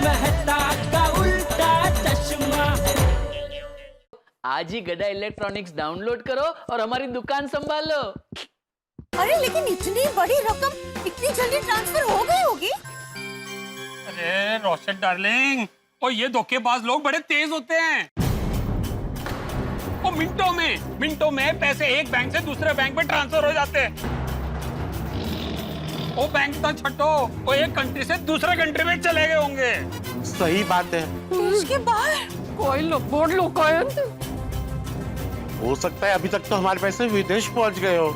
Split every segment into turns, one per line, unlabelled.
मेहता का उल्टा चश्मा।
आज ही गदा इलेक्ट्रॉनिक्स डाउनलोड करो और हमारी दुकान संभालो।
अरे लेकिन इतनी बड़ी रकम इतनी जल्दी ट्रांसफर हो गई होगी?
अरे रोशन डार्लिंग, और ये धोखेबाज लोग बड़े तेज होते हैं। वो मिनटों में पैसे एक बैंक से दूसरे बैंक में ट्रांसफर हो जाते हैं। वो बैंक तो छठो, वो एक कंट्री से दूसरे कंट्री में चले गए होंगे।
सही बात है।
देश के बाहर कोई लोग
हो सकता है अभी तक तो हमारे पैसे विदेश पहुंच गए हो।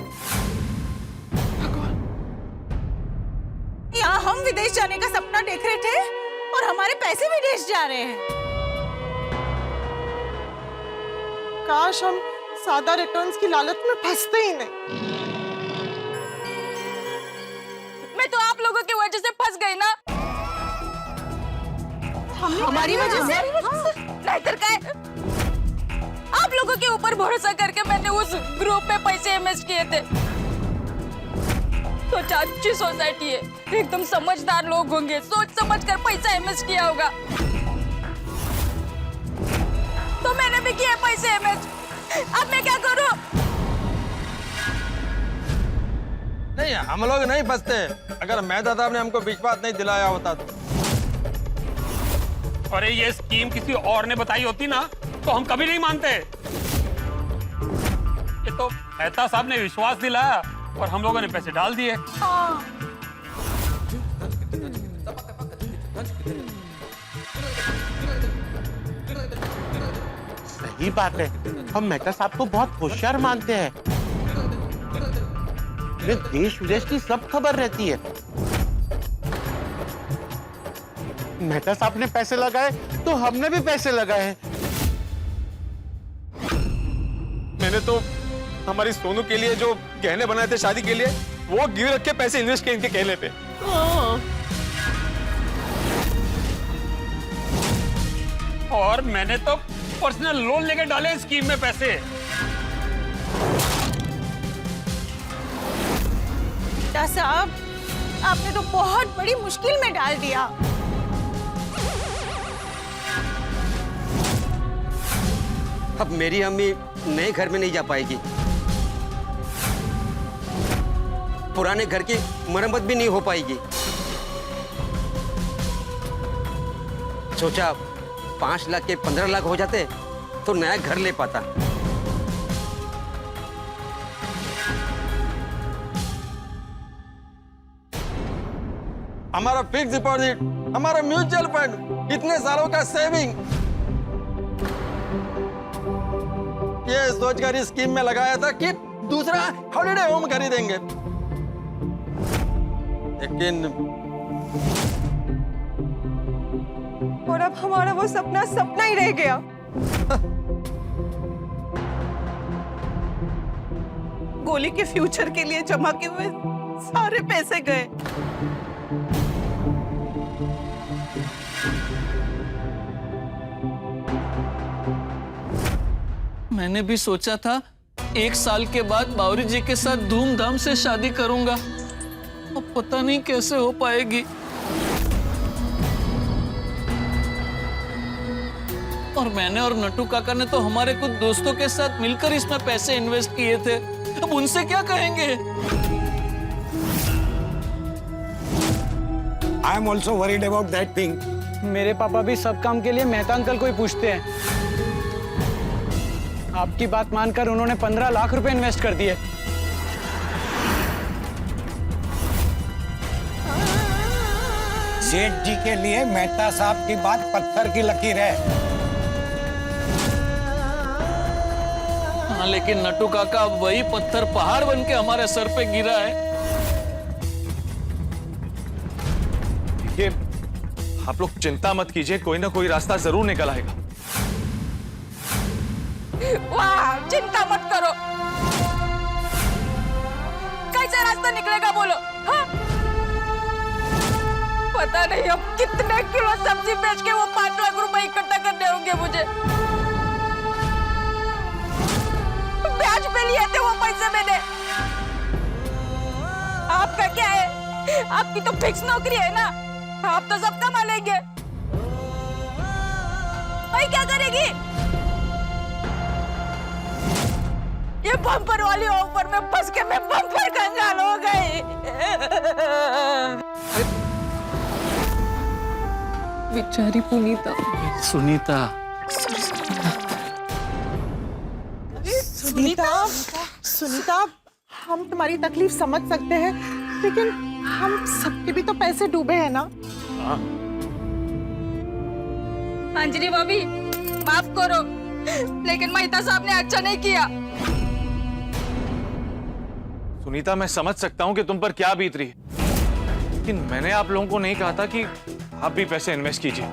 यहाँ हम विदेश जाने का सपना देख रहे थे और हमारे पैसे विदेश जा रहे हैं।
काश हम सादा रिटर्न्स की लालच में फंसते ही नहीं।
मैं तो आप लोगों की वजह से फंस गई ना। हमारी वजह से? नाहीतर काय? आप लोगों के ऊपर भरोसा करके मैंने उस ग्रुप में पैसे इन्वेस्ट किए थे। तो अच्छी सोसाइटी है, एकदम समझदार लोग होंगे, सोच समझ कर पैसा इन्वेस्ट किया होगा। तो मैंने भी किए पैसे इन्वेस्ट। अब मैं क्या करूं?
नहीं, हम लोग नहीं फंसते। अगर मेहता साहब ने हमको विश्वास नहीं दिलाया होता तो।
अरे ये स्कीम किसी और ने बताई होती ना तो हम कभी नहीं मानते। ये तो मेहता साहब ने विश्वास दिलाया और हम लोगों ने पैसे डाल दिए।
हाँ।
सही बात है, हम मेहता साहब को बहुत होशियार मानते हैं। देश विदेश की सब खबर रहती है। मेहता साहब ने पैसे लगाए तो हमने भी पैसे लगाए।
मैंने तो हमारी सोनू के लिए जो गहने बनाए थे शादी के लिए, वो गिर रख के पैसे इन्वेस्ट किए इनके कहने पे।
और मैंने तो पर्सनल लोन लेके डाले स्कीम में पैसे।
साहब, आपने तो बहुत बड़ी मुश्किल में डाल दिया।
अब मेरी अम्मी नए घर में नहीं जा पाएगी, पुराने घर की मरम्मत भी नहीं हो पाएगी। सोचा 5 लाख के 15 लाख हो जाते तो नया घर ले पाता।
हमारा फिक्स डिपॉजिट, हमारा म्यूचुअल फंड, इतने सालों का सेविंग, ये सोचकर इस स्कीम में लगाया था कि दूसरा हॉलिडे होम खरीदेंगे। लेकिन
और अब हमारा वो सपना सपना ही रह गया। गोली के फ्यूचर के लिए जमा किए हुए सारे पैसे गए।
मैंने भी सोचा था 1 साल के बाद बावरी जी के साथ धूमधाम से शादी करूंगा। अब पता नहीं कैसे हो पाएगी। और मैंने और नट्टू काका ने तो हमारे कुछ दोस्तों के साथ मिलकर इसमें पैसे इन्वेस्ट किए थे। अब उनसे क्या कहेंगे?
I am also worried about that thing.
मेरे पापा भी सब काम के लिए मेहता अंकल को ही पूछते हैं। आपकी बात मानकर उन्होंने 15 लाख रुपए इन्वेस्ट कर दिए।
सेठ जी के लिए मेहता साहब की बात पत्थर की लकीर है।
हाँ, लेकिन नट्टू काका अब वही पत्थर पहाड़ बन के हमारे सर पे गिरा है।
देखिए, आप लोग चिंता मत कीजिए, कोई ना कोई रास्ता जरूर निकल आएगा।
वाह, चिंता मत करो। कैसा रास्ता निकलेगा बोलो? हाँ? पता नहीं अब कितने किलो सब्जी बेच के वो 5 लाख रुपए इकट्ठा करने होंगे मुझे। ब्याज पे लिए थे वो पैसे मैंने। आपका क्या है? आपकी तो फिक्स नौकरी है ना, आप तो सब कमा लेंगे। क्या करेगी? ये बम्पर वाली ऑफर में फंस के मैं बम्पर कंगाल हो गई।
बेचारी पुनीता।
सुनीता,
सुनीता, सुनीता, हम तुम्हारी तकलीफ समझ सकते हैं, लेकिन हम सबके भी तो पैसे डूबे हैं ना।
अंजलि भाभी, माफ करो, लेकिन मेहता साहब ने अच्छा नहीं किया।
सुनीता, मैं समझ सकता हूं कि तुम पर क्या बीत रही है, लेकिन मैंने आप लोगों को नहीं कहा था कि आप भी पैसे इन्वेस्ट कीजिए।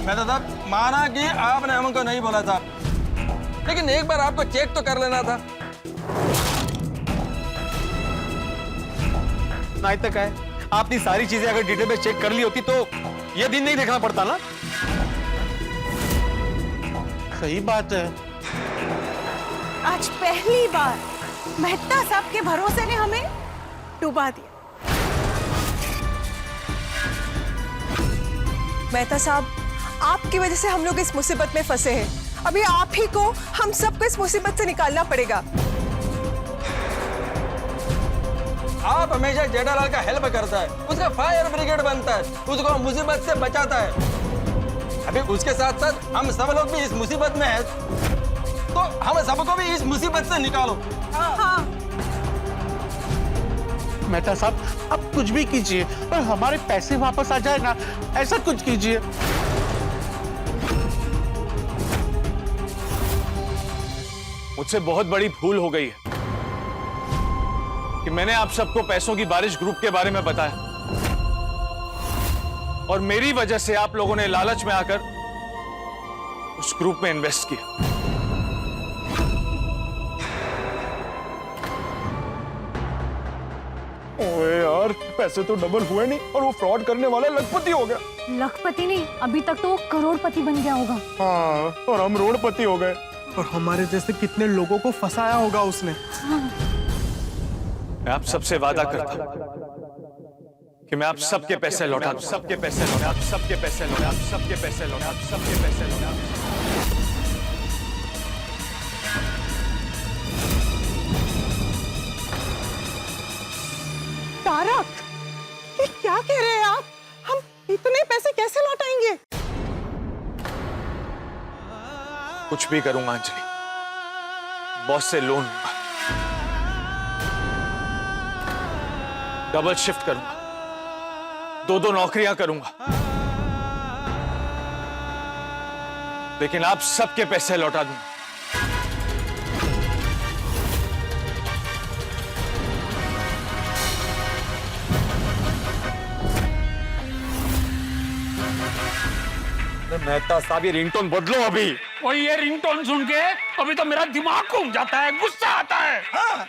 मेहता साहब, माना कि आपने हमको नहीं बोला था, लेकिन एक बार आपको चेक तो कर लेना था।
नहीं तक है, आपने सारी चीजें अगर डिटेल में चेक कर ली होती तो ये दिन नहीं देखना पड़ता ना।
सही बात है।
आज पहली बार मेहता साहब के भरोसे ने हमें डुबा दिया।
मेहता साहब, आपकी वजह से हम लोग इस मुसीबत में फंसे हैं। अभी आप ही को हम सबको इस मुसीबत से निकालना पड़ेगा।
आप हमेशा जेठालाल का हेल्प करता है, उसका फायर ब्रिगेड बनता है, उसको मुसीबत से बचाता है। अभी उसके साथ साथ हम सब लोग भी इस मुसीबत में हैं, तो हम सबको भी इस मुसीबत से निकालो।
हाँ।
मेहता साहब, आप कुछ भी कीजिए और हमारे पैसे वापस आ जाए ना, ऐसा कुछ कीजिए।
मुझसे बहुत बड़ी भूल हो गई है कि मैंने आप सबको पैसों की बारिश ग्रुप के बारे में बताया, और मेरी वजह से आप लोगों ने लालच में आकर उस ग्रुप में इन्वेस्ट किया।
ओए यार, पैसे तो डबल हुए नहीं और वो फ्रॉड करने वाला लखपति हो गया।
लखपति नहीं, अभी तक तो वो करोड़पति बन गया होगा।
हाँ, और हम रोडपति हो गए।
और हमारे जैसे कितने लोगों को फंसाया होगा उसने।
मैं आप सबसे वादा करता हूं कि मैं आप सबके पैसे लौटा दूं, सबके पैसे लौटा, आप सबके पैसे लौटा, आप सबके पैसे लौटा, आप सबके पैसे लौटा।
तारक, ये क्या कह रहे हैं आप? हम इतने पैसे कैसे लौटाएंगे?
कुछ भी करूंगा अंजलि, बॉस से लोन लूंगा, डबल शिफ्ट करूंगा, 2-2 नौकरियां करूंगा, लेकिन आप सबके पैसे लौटा दूंगा।
मेहता साहब, ये रिंगटोन बदलो अभी।
और ये रिंगटोन सुन के अभी तो मेरा दिमाग घूम जाता है, गुस्सा आता है। हाँ।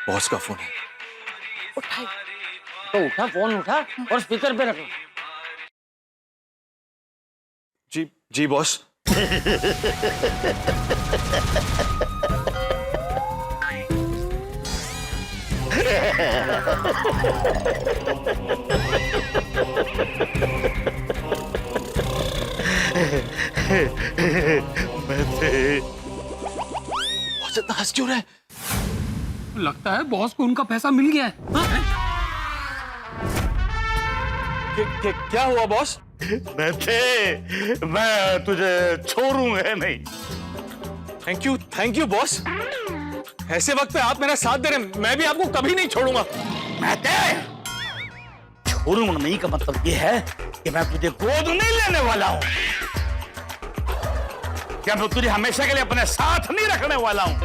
बॉस का फोन है।
उठाइए।
तो उठा, फोन उठा और स्पीकर पे रखो।
जी जी बॉस। बॉस इतना हंस क्यों रहे?
लगता है बॉस को उनका पैसा मिल गया है। हाँ?
क्या हुआ बॉस?
मैं तुझे छोड़ूंगा नहीं।
Thank you boss. ऐसे वक्त पे आप मेरा साथ दे रहे हैं, मैं भी आपको कभी नहीं छोड़ूंगा।
छोड़ूंगा नहीं का मतलब ये है कि मैं तुझे गोद नहीं लेने वाला हूँ, क्या मैं तुझे हमेशा के लिए अपने साथ नहीं रखने वाला हूँ।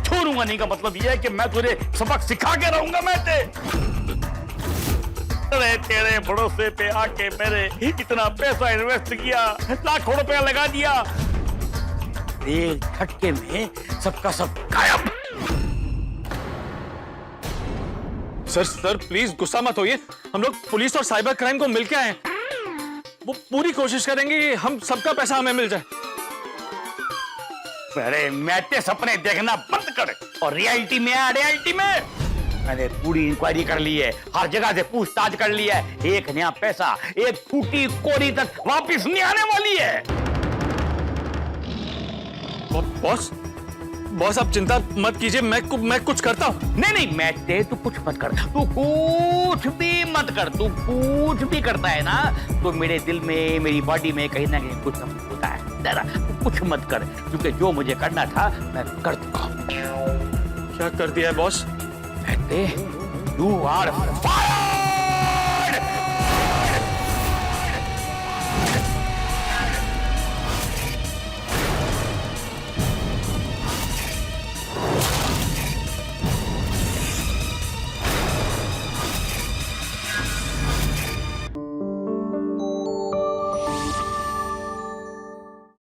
छोड़ूंगा नहीं का मतलब ये है कि मैं तुझे सबक सिखा के रहूंगा। मैं तेरे भरोसे पे आके मेरे इतना पैसा इन्वेस्ट किया, लाखों रुपया लगा दिया, एक झटके में सबका सब गायब।
सर प्लीज गुस्सा मत होइए, हम लोग पुलिस और साइबर क्राइम को मिलके आए, वो पूरी कोशिश करेंगे कि हम सबका पैसा हमें मिल जाए।
अरे मैटे सपने देखना बंद कर और रियलिटी में आ। रियलिटी में मैंने पूरी इंक्वायरी कर ली है, हर जगह से पूछताछ कर ली है। एक नया पैसा, एक फूटी कोरी तक वापस नहीं आने वाली है।
बॉस बॉस आप चिंता मत कीजिए, मैं कुछ करता हूँ।
नहीं मैं तू कुछ मत कर, तू कुछ भी मत कर। तू कुछ भी करता है ना तो मेरे दिल में, मेरी बॉडी में कहीं ना कहीं कुछ होता है। जरा तू कुछ मत कर, क्योंकि जो मुझे करना था मैं कर चुका हूँ।
क्या कर दिया है बॉस?
You are fire.